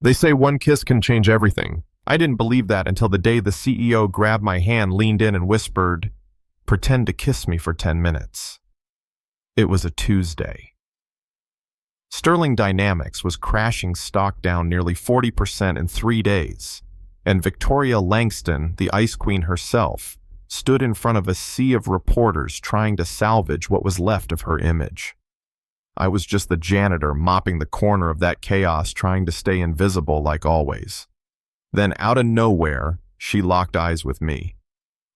They say one kiss can change everything. I didn't believe that until the day the CEO grabbed my hand, leaned in, and whispered, "Pretend to kiss me for 10 minutes." It was a Tuesday. Sterling Dynamics was crashing stock down nearly 40% in 3 days, and Victoria Langston, the Ice Queen herself, stood in front of a sea of reporters trying to salvage what was left of her image. I was just the janitor mopping the corner of that chaos, trying to stay invisible like always. Then, out of nowhere, she locked eyes with me,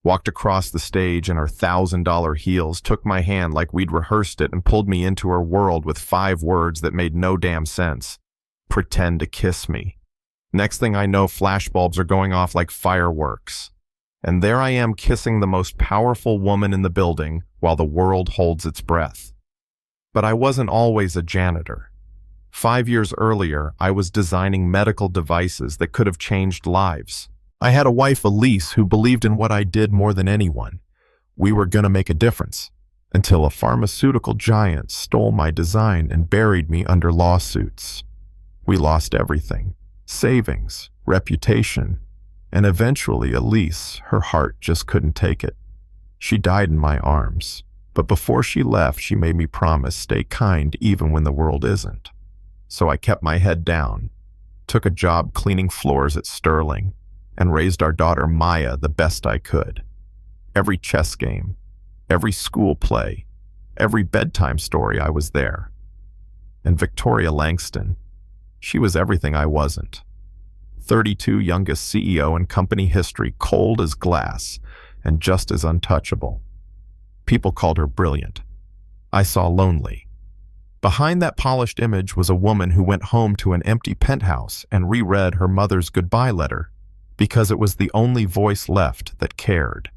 walked across the stage in her $1,000 heels, took my hand like we'd rehearsed it, and pulled me into her world with 5 words that made no damn sense. Pretend to kiss me. Next thing I know, flashbulbs are going off like fireworks. And there I am kissing the most powerful woman in the building while the world holds its breath. But I wasn't always a janitor. 5 years earlier, I was designing medical devices that could have changed lives. I had a wife, Elise, who believed in what I did more than anyone. We were going to make a difference, until a pharmaceutical giant stole my design and buried me under lawsuits. We lost everything: savings, reputation, and eventually Elise, her heart just couldn't take it. She died in my arms, but before she left, she made me promise stay kind even when the world isn't. So I kept my head down, took a job cleaning floors at Sterling, and raised our daughter Maya the best I could. Every chess game, every school play, every bedtime story, I was there. And Victoria Langston, she was everything I wasn't. 32, youngest CEO in company history, cold as glass and just as untouchable. People called her brilliant. I saw lonely. Behind that polished image was a woman who went home to an empty penthouse and reread her mother's goodbye letter because it was the only voice left that cared.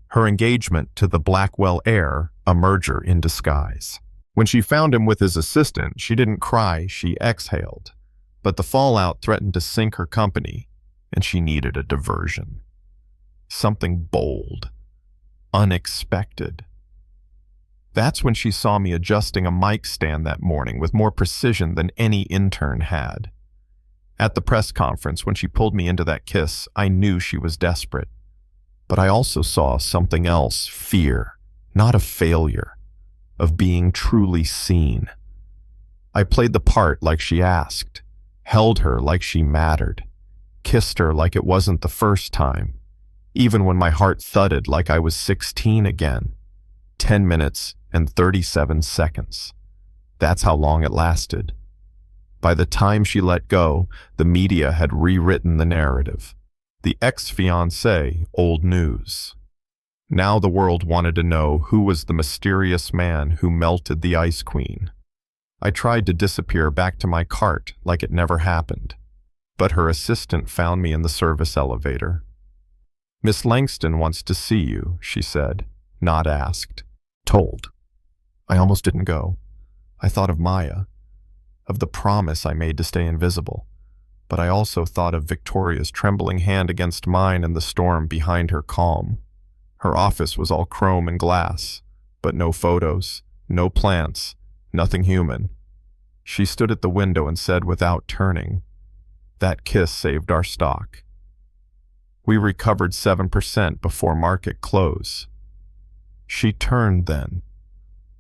Her engagement to the Blackwell heir, a merger in disguise. When she found him with his assistant, she didn't cry, she exhaled. But the fallout threatened to sink her company, and she needed a diversion. Something bold, unexpected. That's when she saw me adjusting a mic stand that morning with more precision than any intern had. At the press conference, when she pulled me into that kiss, I knew she was desperate. But I also saw something else: fear, not of failure, of being truly seen. I played the part like she asked, held her like she mattered, kissed her like it wasn't the first time, even when my heart thudded like I was 16 again. 10 minutes and 37 seconds. That's how long it lasted. By the time she let go, the media had rewritten the narrative. The ex-fiancé, old news. Now the world wanted to know who was the mysterious man who melted the Ice Queen. I tried to disappear back to my cart like it never happened, but her assistant found me in the service elevator. "Miss Langston wants to see you," she said, not asked, told. I almost didn't go. I thought of Maya, of the promise I made to stay invisible, but I also thought of Victoria's trembling hand against mine and the storm behind her calm. Her office was all chrome and glass, but no photos, no plants, nothing human. She stood at the window and said without turning, "That kiss saved our stock." We recovered 7% before market close. She turned then.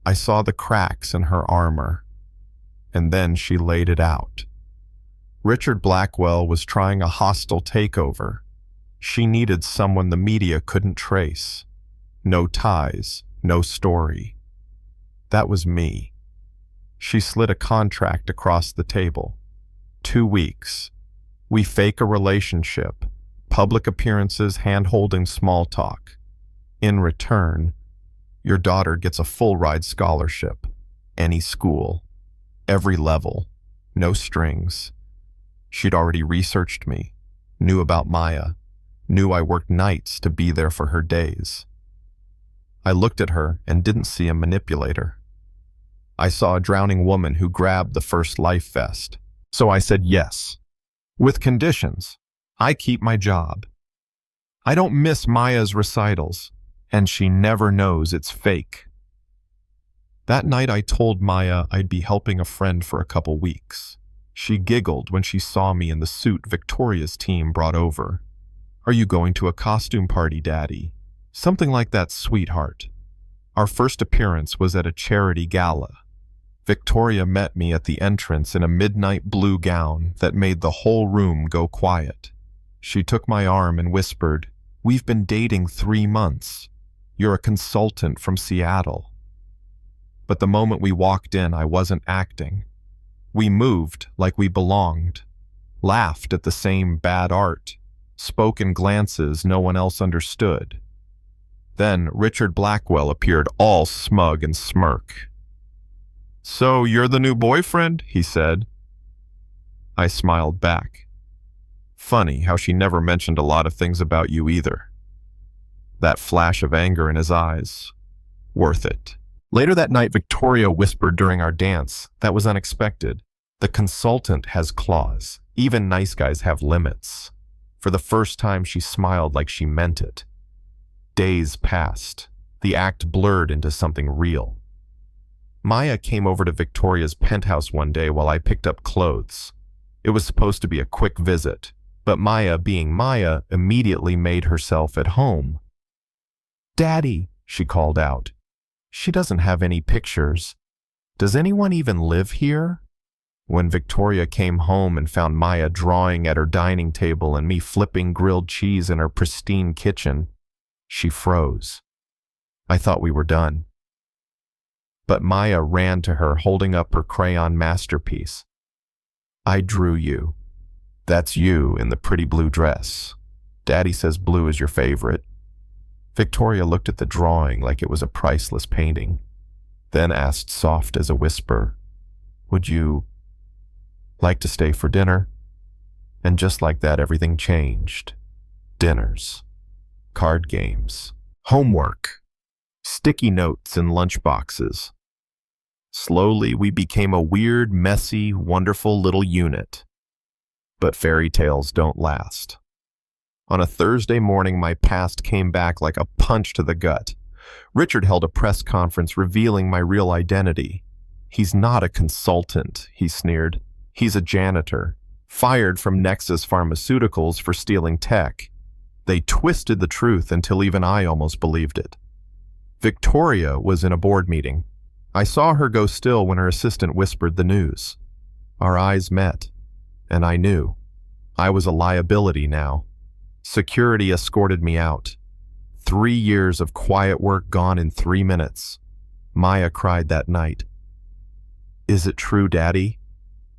I saw the cracks in her armor, and then she laid it out. Richard Blackwell was trying a hostile takeover. She needed someone the media couldn't trace. No ties, no story. That was me. She slid a contract across the table. 2 weeks. We fake a relationship, public appearances, hand-holding small talk. In return, your daughter gets a full-ride scholarship, any school, every level, no strings. She'd already researched me, knew about Maya, knew I worked nights to be there for her days. I looked at her and didn't see a manipulator. I saw a drowning woman who grabbed the first life vest. So I said yes. With conditions. I keep my job. I don't miss Maya's recitals, and she never knows it's fake. That night I told Maya I'd be helping a friend for a couple weeks. She giggled when she saw me in the suit Victoria's team brought over. "Are you going to a costume party, Daddy?" "Something like that, sweetheart." Our first appearance was at a charity gala. Victoria met me at the entrance in a midnight blue gown that made the whole room go quiet. She took my arm and whispered, "We've been dating 3 months. You're a consultant from Seattle." But the moment we walked in, I wasn't acting. We moved like we belonged, laughed at the same bad art, spoke in glances no one else understood. Then Richard Blackwell appeared all smug and smirk. "So you're the new boyfriend," he said. I smiled back. Funny how she never mentioned a lot of things about you either. That flash of anger in his eyes. Worth it. Later that night, Victoria whispered during our dance, that was unexpected. "The consultant has claws. Even nice guys have limits." For the first time, she smiled like she meant it. Days passed. The act blurred into something real. Maya came over to Victoria's penthouse one day while I picked up clothes. It was supposed to be a quick visit, but Maya, being Maya, immediately made herself at home. "Daddy," she called out. "She doesn't have any pictures. Does anyone even live here?" When Victoria came home and found Maya drawing at her dining table and me flipping grilled cheese in her pristine kitchen, she froze. I thought we were done. But Maya ran to her, holding up her crayon masterpiece. "I drew you. That's you in the pretty blue dress. Daddy says blue is your favorite." Victoria looked at the drawing like it was a priceless painting, then asked soft as a whisper, "Would you like to stay for dinner?" And just like that, everything changed. Dinners, card games, homework, sticky notes in lunchboxes. Slowly, we became a weird, messy, wonderful little unit. But fairy tales don't last. On a Thursday morning, my past came back like a punch to the gut. Richard held a press conference revealing my real identity. "He's not a consultant," he sneered. "He's a janitor, fired from Nexus Pharmaceuticals for stealing tech." They twisted the truth until even I almost believed it. Victoria was in a board meeting. I saw her go still when her assistant whispered the news. Our eyes met, and I knew. I was a liability now. Security escorted me out. 3 years of quiet work gone in 3 minutes. Maya cried that night. "Is it true, Daddy?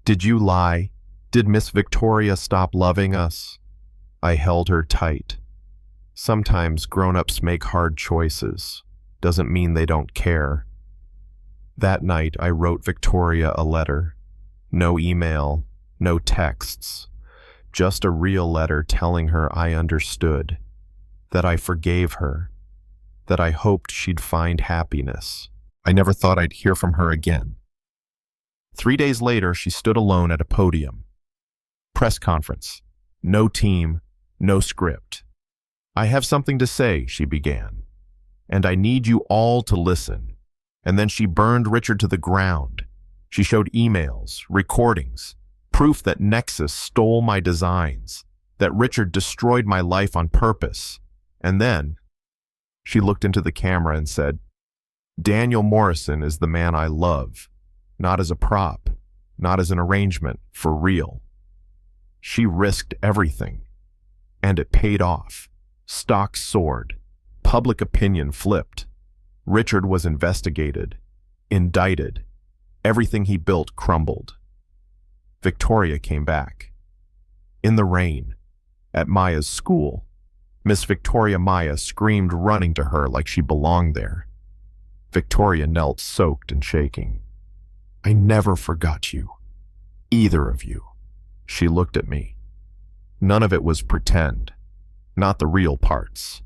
Did you lie? Did Miss Victoria stop loving us?" I held her tight. Sometimes grown-ups make hard choices. Doesn't mean they don't care. That night, I wrote Victoria a letter. No email, no texts. Just a real letter telling her I understood, that I forgave her, that I hoped she'd find happiness. I never thought I'd hear from her again. 3 days later, she stood alone at a podium. Press conference. No team, no script. "I have something to say," she began, "and I need you all to listen." And then she burned Richard to the ground. She showed emails, recordings, proof that Nexus stole my designs, that Richard destroyed my life on purpose. And then she looked into the camera and said, "Daniel Morrison is the man I love, not as a prop, not as an arrangement, for real." She risked everything, and it paid off. Stocks soared. Public opinion flipped. Richard was investigated, indicted. Everything he built crumbled. Victoria came back. In the rain, at Maya's school, Miss Victoria Maya screamed, running to her like she belonged there. Victoria knelt, soaked and shaking. "I never forgot you. Either of you." She looked at me. None of it was pretend, not the real parts.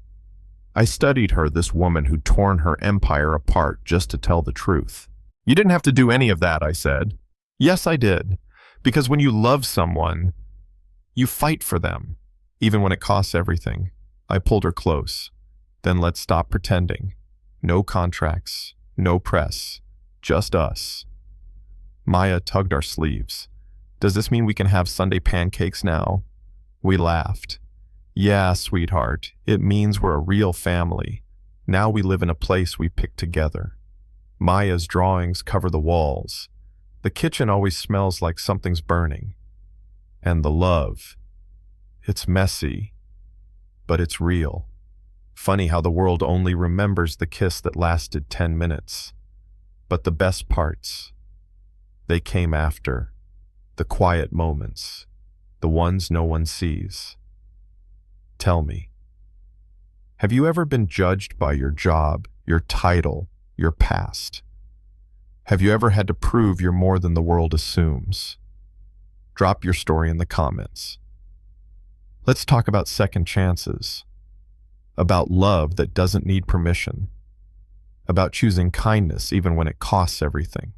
I studied her, this woman who'd torn her empire apart just to tell the truth. "You didn't have to do any of that," I said. "Yes, I did. Because when you love someone, you fight for them, even when it costs everything." I pulled her close. "Then let's stop pretending. No contracts, no press, just us." Maya tugged our sleeves. Does this mean we can have Sunday pancakes now? We laughed. Yeah, sweetheart, it means we're a real family. Now we live in a place we picked together. Maya's drawings cover the walls. The kitchen always smells like something's burning. And the love. It's messy, but it's real. Funny how the world only remembers the kiss that lasted 10 minutes. But the best parts, they came after. The quiet moments, the ones no one sees. Tell me, have you ever been judged by your job, your title, your past? Have you ever had to prove you're more than the world assumes? Drop your story in the comments. Let's talk about second chances, about love that doesn't need permission, about choosing kindness even when it costs everything.